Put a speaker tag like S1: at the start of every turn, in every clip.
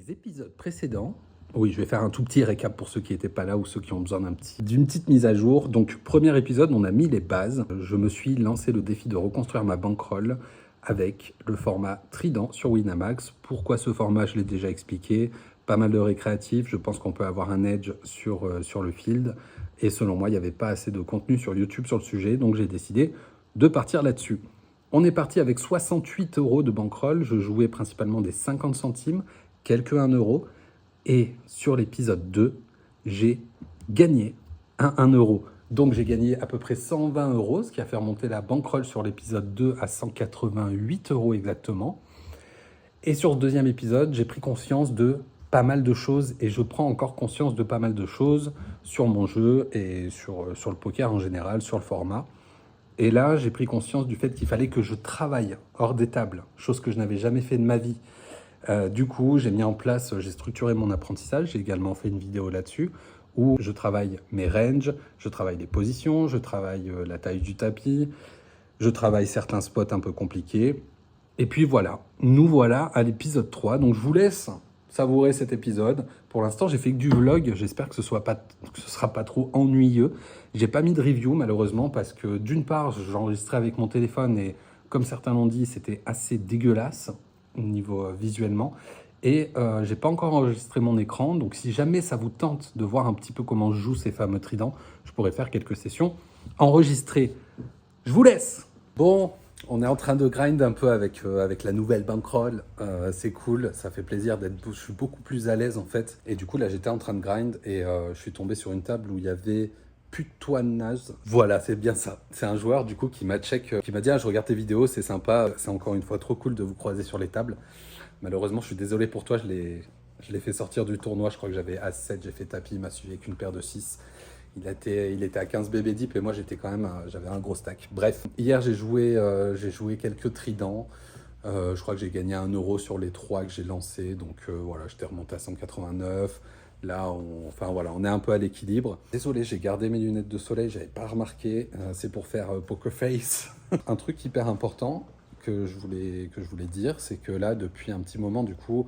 S1: les épisodes précédents, oui, je vais faire un tout petit récap pour ceux qui n'étaient pas là ou ceux qui ont besoin d'une petite mise à jour. Donc, premier épisode, on a mis les bases. Je me suis lancé le défi de reconstruire ma bankroll avec le format Trident sur Winamax. Pourquoi ce format? Je l'ai déjà expliqué. Pas mal de récréatifs. Je pense qu'on peut avoir un edge sur le field. Et selon moi, il n'y avait pas assez de contenu sur YouTube sur le sujet. Donc, j'ai décidé de partir là-dessus. On est parti avec 68 € de bankroll. Je jouais principalement des 50 centimes, quelques 1 euro. Et sur l'épisode 2, j'ai gagné un 1 euro. Donc j'ai gagné à peu près 120 €, ce qui a fait remonter la bankroll sur l'épisode 2 à 188 € exactement. Et sur ce deuxième épisode, j'ai pris conscience de pas mal de choses et je prends encore conscience de pas mal de choses sur mon jeu et sur le poker en général, sur le format. Et là, j'ai pris conscience du fait qu'il fallait que je travaille hors des tables, chose que je n'avais jamais fait de ma vie. Du coup, j'ai mis en place, j'ai structuré mon apprentissage, j'ai également fait une vidéo là-dessus, où je travaille mes ranges, je travaille les positions, je travaille la taille du tapis, je travaille certains spots un peu compliqués. Et puis voilà, nous voilà à l'épisode 3, donc je vous laisse savourer cet épisode. Pour l'instant, j'ai fait que du vlog, j'espère que ce sera pas trop ennuyeux. J'ai pas mis de review malheureusement parce que d'une part, j'enregistrais avec mon téléphone et comme certains l'ont dit, c'était assez dégueulasse au niveau visuellement. Et j'ai pas encore enregistré mon écran, donc si jamais ça vous tente de voir un petit peu comment je joue ces fameux tridents, je pourrais faire quelques sessions enregistrées. Je vous laisse. Bon, on est en train de grind un peu avec la nouvelle bankroll. C'est cool, ça fait plaisir je suis beaucoup plus à l'aise en fait. Et du coup là j'étais en train de grind et je suis tombé sur une table où il y avait Putoinaz. Voilà, c'est bien ça. C'est un joueur du coup qui m'a dit ah, je regarde tes vidéos, c'est sympa. C'est encore une fois trop cool de vous croiser sur les tables. Malheureusement, je suis désolé pour toi, je l'ai fait sortir du tournoi. Je crois que j'avais As-7, j'ai fait tapis, il m'a suivi avec une paire de 6. Il était à 15 BB deep et moi j'avais un gros stack. Bref, hier j'ai joué quelques tridents. Je crois que j'ai gagné 1 euro sur les 3 que j'ai lancés. Donc voilà, j'étais remonté à 189. Là, on est un peu à l'équilibre. Désolé, j'ai gardé mes lunettes de soleil, j'avais pas remarqué. C'est pour faire poker face. Un truc hyper important que je voulais dire, c'est que là, depuis un petit moment, du coup,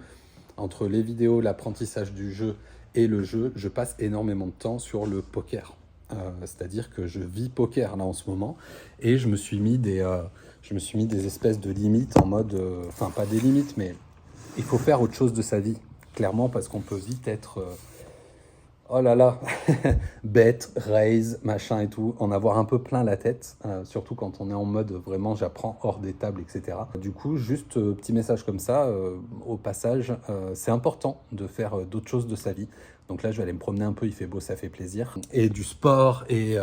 S1: entre les vidéos, l'apprentissage du jeu et le jeu, je passe énormément de temps sur le poker. C'est-à-dire que je vis poker là en ce moment et je me suis mis des espèces de limites en mode, enfin pas des limites, mais il faut faire autre chose de sa vie, clairement, parce qu'on peut vite être oh là là, bête, raise, machin et tout, en avoir un peu plein la tête, surtout quand on est en mode vraiment j'apprends hors des tables, etc. Du coup, juste petit message comme ça, au passage, c'est important de faire d'autres choses de sa vie. Donc là, je vais aller me promener un peu, il fait beau, ça fait plaisir. Et du sport et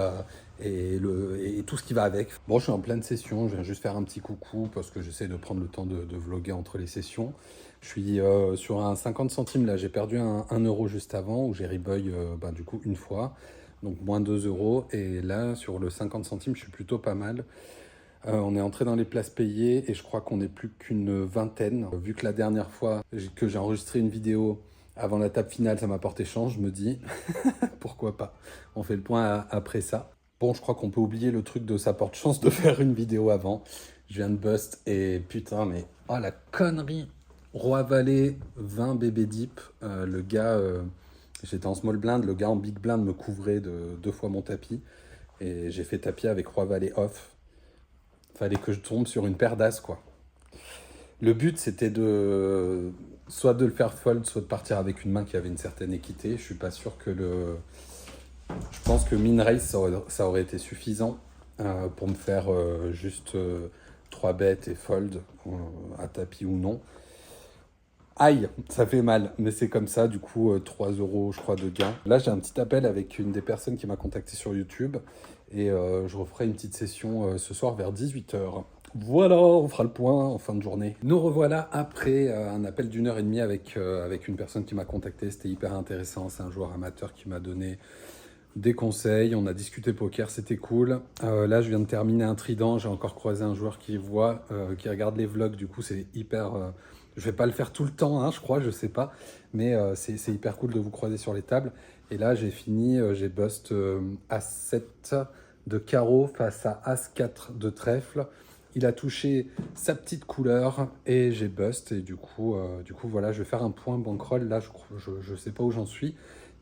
S1: tout ce qui va avec. Bon, je suis en pleine session, je viens juste faire un petit coucou parce que j'essaie de prendre le temps de vlogger entre les sessions. Je suis sur un 50 centimes là, j'ai perdu un 1 euro juste avant où j'ai reboy du coup une fois, donc moins 2 euros. Et là, sur le 50 centimes, je suis plutôt pas mal. On est entré dans les places payées et je crois qu'on n'est plus qu'une vingtaine. Vu que la dernière fois que j'ai enregistré une vidéo avant la table finale, ça m'a porté chance, je me dis pourquoi pas. On fait le point après ça. Bon, je crois qu'on peut oublier le truc de ça porte chance de faire une vidéo avant. Je viens de bust et putain, mais oh la connerie! Roi-Valet, 20 BB deep. Le gars, j'étais en small blind, le gars en big blind me couvrait de 2 fois mon tapis. Et j'ai fait tapis avec Roi-Valet off. Fallait que je tombe sur une paire d'as, quoi. Le but, c'était soit de le faire fold, soit de partir avec une main qui avait une certaine équité. Je suis pas sûr que Je pense que min raise, ça aurait été suffisant pour me faire juste 3 bêtes et fold à tapis ou non. Aïe, ça fait mal, mais c'est comme ça, du coup, 3 euros, je crois, de gain. Là, j'ai un petit appel avec une des personnes qui m'a contacté sur YouTube et je referai une petite session ce soir vers 18h. Voilà, on fera le point en fin de journée. Nous revoilà après un appel d'1h30 avec une personne qui m'a contacté. C'était hyper intéressant, c'est un joueur amateur qui m'a donné des conseils, on a discuté poker, c'était cool. Là, je viens de terminer un trident, j'ai encore croisé un joueur qui regarde les vlogs, du coup, c'est hyper... je vais pas le faire tout le temps, hein, je crois, je sais pas, mais c'est hyper cool de vous croiser sur les tables. Et là, j'ai fini, j'ai bust As-7 de carreau face à As-4 de trèfle. il a touché sa petite couleur et j'ai bust. Et du coup, voilà, je vais faire un point bankroll. Là, je sais pas où j'en suis,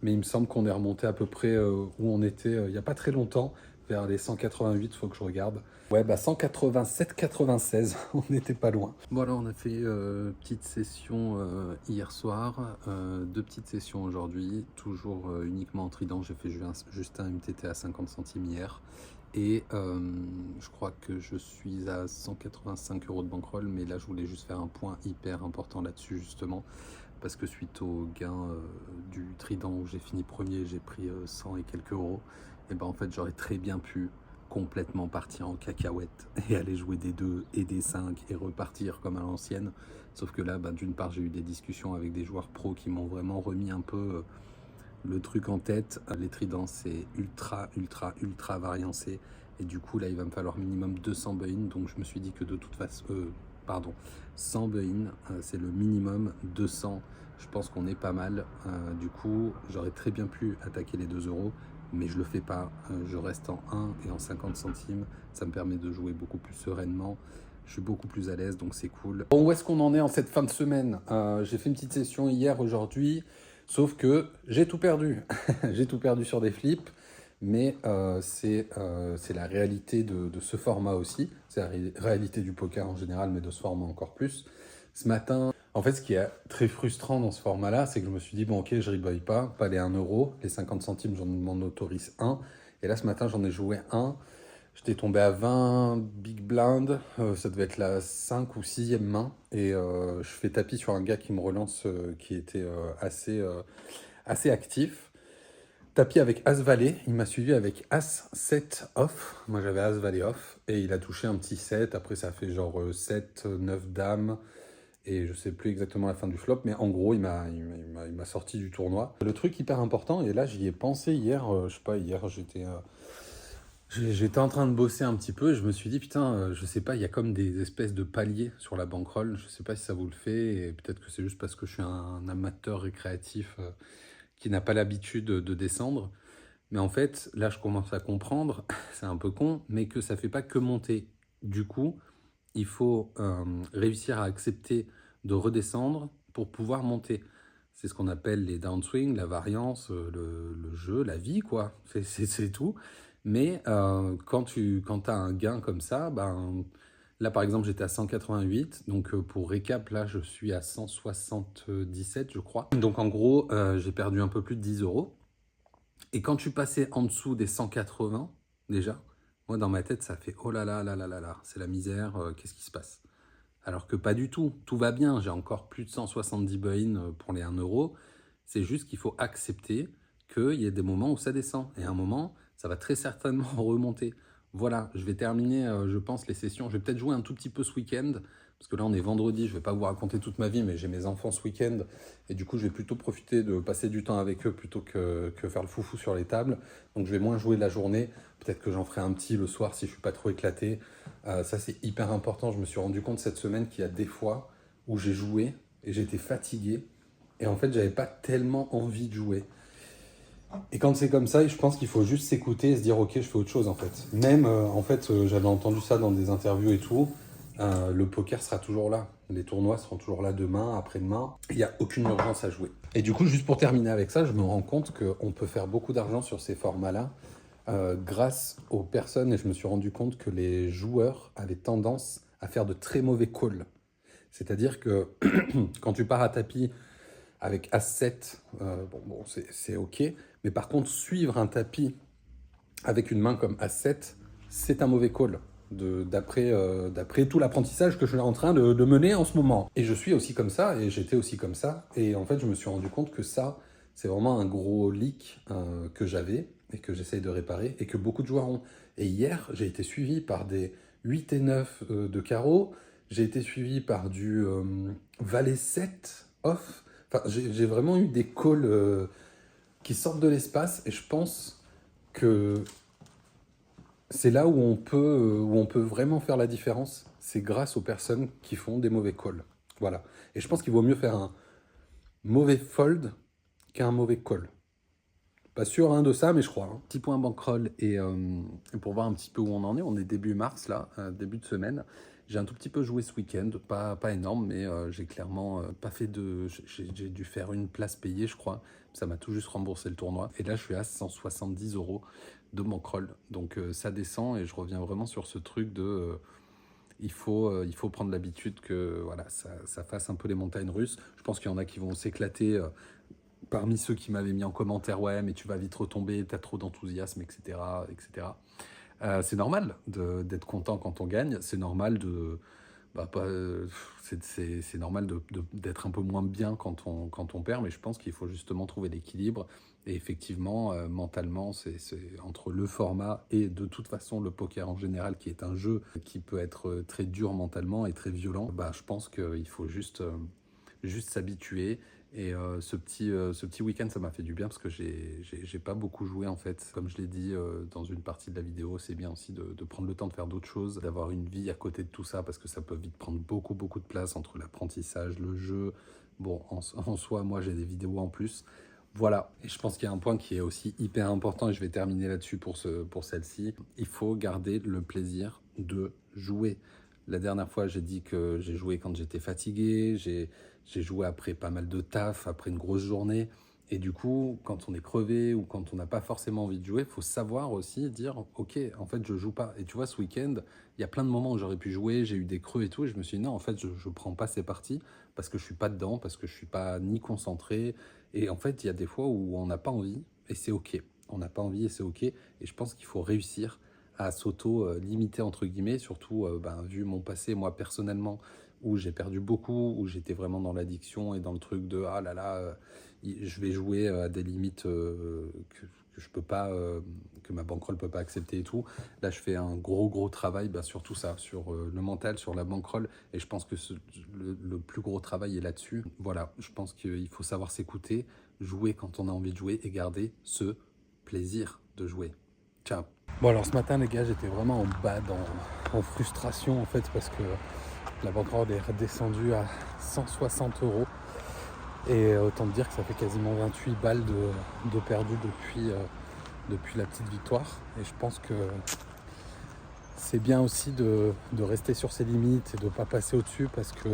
S1: mais il me semble qu'on est remonté à peu près où on était il n'y a pas très longtemps, vers les 188, faut que je regarde. Ouais, bah 187,96, on n'était pas loin. Voilà, on a fait petite session hier soir, deux petites sessions aujourd'hui, toujours uniquement en trident. J'ai fait juste un MTT à 50 centimes hier. Et je crois que je suis à 185 € de bankroll, mais là je voulais juste faire un point hyper important là-dessus justement, parce que suite au gain du trident où j'ai fini premier, j'ai pris 100 et quelques euros, et ben en fait j'aurais très bien pu complètement partir en cacahuète et aller jouer des 2 et des 5 et repartir comme à l'ancienne. Sauf que là, ben, d'une part, j'ai eu des discussions avec des joueurs pros qui m'ont vraiment remis un peu le truc en tête. Les tridents, c'est ultra variancé. Et du coup, là, il va me falloir minimum 200 buy-in. Donc, je me suis dit que de toute façon, 100 buy-in, c'est le minimum. 200, je pense qu'on est pas mal. Du coup, j'aurais très bien pu attaquer les 2 euros, mais je le fais pas. Je reste en 1 et en 50 centimes. Ça me permet de jouer beaucoup plus sereinement. Je suis beaucoup plus à l'aise, donc c'est cool. Bon, où est-ce qu'on en est en cette fin de semaine? J'ai fait une petite session hier, aujourd'hui. Sauf que j'ai tout perdu. J'ai tout perdu sur des flips, mais c'est la réalité de ce format aussi. C'est la réalité du poker en général, mais de ce format encore plus. Ce matin, en fait, ce qui est très frustrant dans ce format-là, c'est que je me suis dit, bon, ok, je rebuy pas les 1 euro, les 50 centimes, j'en m'en autorise un. Et là, ce matin, j'en ai joué un. J'étais tombé à 20 big blind, ça devait être la 5 ou 6e main, et je fais tapis sur un gars qui me relance, qui était assez actif. Tapis avec As-Valet, il m'a suivi avec As-7 off, moi j'avais As-Valet off, et il a touché un petit 7, après ça a fait genre 7, 9 dames, et je sais plus exactement la fin du flop, mais en gros il m'a sorti du tournoi. Le truc hyper important, et là j'y ai pensé hier, je sais pas, hier j'étais en train de bosser un petit peu et je me suis dit, putain, je sais pas, il y a comme des espèces de paliers sur la bankroll. Je sais pas si ça vous le fait et peut-être que c'est juste parce que je suis un amateur récréatif qui n'a pas l'habitude de descendre. Mais en fait, là, je commence à comprendre, c'est un peu con, mais que ça fait pas que monter. Du coup, il faut réussir à accepter de redescendre pour pouvoir monter. C'est ce qu'on appelle les downswings, la variance, le jeu, la vie, quoi. C'est tout. Mais quand tu as un gain comme ça, ben, là par exemple j'étais à 188, donc pour récap, là je suis à 177 je crois. Donc en gros, j'ai perdu un peu plus de 10 euros. Et quand tu passais en dessous des 180, déjà, moi dans ma tête ça fait oh là là là là là là, c'est la misère, qu'est-ce qui se passe? Alors que pas du tout, tout va bien, j'ai encore plus de 170 buy-in pour les 1 euro. C'est juste qu'il faut accepter qu'il y ait des moments où ça descend. Et à un moment, ça va très certainement remonter. Voilà, je vais terminer, je pense, les sessions. Je vais peut-être jouer un tout petit peu ce week-end, parce que là, on est vendredi, je ne vais pas vous raconter toute ma vie, mais j'ai mes enfants ce week-end. Et du coup, je vais plutôt profiter de passer du temps avec eux plutôt que faire le foufou sur les tables. Donc, je vais moins jouer la journée. Peut-être que j'en ferai un petit le soir si je ne suis pas trop éclaté. Ça, c'est hyper important. Je me suis rendu compte cette semaine qu'il y a des fois où j'ai joué et j'étais fatigué. Et en fait, j'avais pas tellement envie de jouer. Et quand c'est comme ça, je pense qu'il faut juste s'écouter et se dire ok, je fais autre chose en fait. Même en fait, j'avais entendu ça dans des interviews et tout. Le poker sera toujours là. Les tournois seront toujours là demain, après-demain. Il n'y a aucune urgence à jouer. Et du coup, juste pour terminer avec ça, je me rends compte qu'on peut faire beaucoup d'argent sur ces formats-là grâce aux personnes. Et je me suis rendu compte que les joueurs avaient tendance à faire de très mauvais calls. C'est-à-dire que quand tu pars à tapis avec As-7, c'est ok. Mais par contre, suivre un tapis avec une main comme As-7, c'est un mauvais call. D'après tout l'apprentissage que je suis en train de mener en ce moment. Et je suis aussi comme ça, et j'étais aussi comme ça. Et en fait, je me suis rendu compte que ça, c'est vraiment un gros leak que j'avais et que j'essaye de réparer et que beaucoup de joueurs ont. Et hier, j'ai été suivi par des 8 et 9 de carreau. J'ai été suivi par du Valet 7 off. Enfin, j'ai vraiment eu des calls qui sortent de l'espace et je pense que c'est là où on peut vraiment faire la différence. C'est grâce aux personnes qui font des mauvais calls. Voilà. Et je pense qu'il vaut mieux faire un mauvais fold qu'un mauvais call. Pas sûr de ça, mais je crois. Petit point bankroll et pour voir un petit peu où on en est. On est début mars, là, début de semaine. J'ai un tout petit peu joué ce week-end, pas énorme, mais j'ai clairement pas fait de... J'ai dû faire une place payée, je crois. Ça m'a tout juste remboursé le tournoi. Et là, je suis à 170 € de bankroll. Donc ça descend et je reviens vraiment sur ce truc de... il faut prendre l'habitude que voilà, ça fasse un peu les montagnes russes. Je pense qu'il y en a qui vont s'éclater parmi ceux qui m'avaient mis en commentaire, ouais, mais tu vas vite retomber, t'as trop d'enthousiasme, etc., etc. C'est normal d'être content quand on gagne. C'est normal de, c'est normal d'être un peu moins bien quand on perd. Mais je pense qu'il faut justement trouver l'équilibre. Et effectivement, mentalement, c'est entre le format et de toute façon le poker en général, qui est un jeu qui peut être très dur mentalement et très violent. Je pense qu'il faut juste s'habituer. Et ce petit week-end, ça m'a fait du bien parce que j'ai pas beaucoup joué en fait. Comme je l'ai dit dans une partie de la vidéo, c'est bien aussi de prendre le temps de faire d'autres choses, d'avoir une vie à côté de tout ça parce que ça peut vite prendre beaucoup de place entre l'apprentissage, le jeu. Bon, en soi, moi j'ai des vidéos en plus. Voilà, et je pense qu'il y a un point qui est aussi hyper important et je vais terminer là-dessus pour celle-ci. Il faut garder le plaisir de jouer. La dernière fois, j'ai dit que j'ai joué quand j'étais fatigué, j'ai joué après pas mal de taf, après une grosse journée. Et du coup, quand on est crevé ou quand on n'a pas forcément envie de jouer, il faut savoir aussi dire « Ok, en fait, je joue pas ». Et tu vois, ce week-end, il y a plein de moments où j'aurais pu jouer, j'ai eu des creux et tout, et je me suis dit « Non, en fait, je prends pas ces parties parce que je suis pas dedans, parce que je suis pas ni concentré ». Et en fait, il y a des fois où on n'a pas envie, et c'est ok. On n'a pas envie et c'est ok. Et je pense qu'il faut réussir à s'auto-limiter, entre guillemets, surtout vu mon passé, moi, personnellement, où j'ai perdu beaucoup, où j'étais vraiment dans l'addiction et dans le truc de « Ah là là, je vais jouer à des limites que je peux pas, que ma bankroll peut pas accepter et tout ». Là, je fais un gros travail sur tout ça, sur le mental, sur la bankroll. Et je pense que le plus gros travail est là-dessus. Voilà, je pense qu'il faut savoir s'écouter, jouer quand on a envie de jouer et garder ce plaisir de jouer. Ciao. Bon alors ce matin les gars, j'étais vraiment en bad, en frustration en fait, parce que la bankroll est redescendue à 160 €. Et autant te dire que ça fait quasiment 28 balles de perdu depuis la petite victoire. Et je pense que c'est bien aussi de rester sur ses limites et de ne pas passer au-dessus, parce que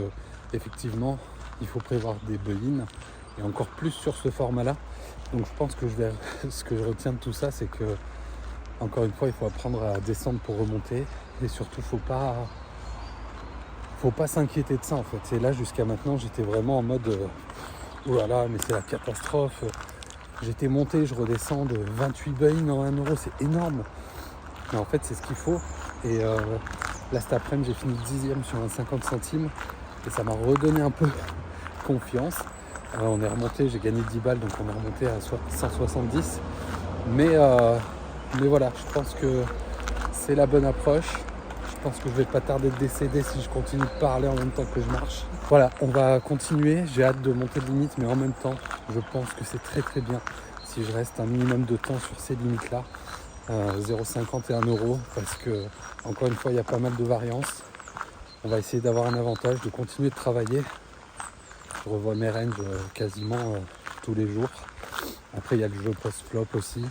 S1: effectivement, il faut prévoir des buy-in, et encore plus sur ce format-là. Donc je pense que ce que je retiens de tout ça, c'est que encore une fois, il faut apprendre à descendre pour remonter, et surtout, faut pas s'inquiéter de ça en fait. Et là, jusqu'à maintenant, j'étais vraiment en mode oh là là, mais c'est la catastrophe. J'étais monté, je redescends de 28 buy-in en 1 €, c'est énorme. Mais en fait, c'est ce qu'il faut. Et là, cet après-midi, j'ai fini 10e sur un 50 centimes, et ça m'a redonné un peu confiance. On est remonté, j'ai gagné 10 balles, donc on est remonté à 170. Mais voilà, je pense que c'est la bonne approche. Je pense que je vais pas tarder de décéder si je continue de parler en même temps que je marche. Voilà, on va continuer. J'ai hâte de monter de limite, mais en même temps, je pense que c'est très bien si je reste un minimum de temps sur ces limites-là. 0,50 et 1 €, parce que, encore une fois, il y a pas mal de variances. On va essayer d'avoir un avantage, de continuer de travailler. Je revois mes ranges quasiment tous les jours. Après, il y a le jeu post-flop aussi.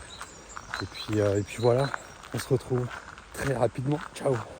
S1: Et puis voilà, on se retrouve très rapidement. Ciao!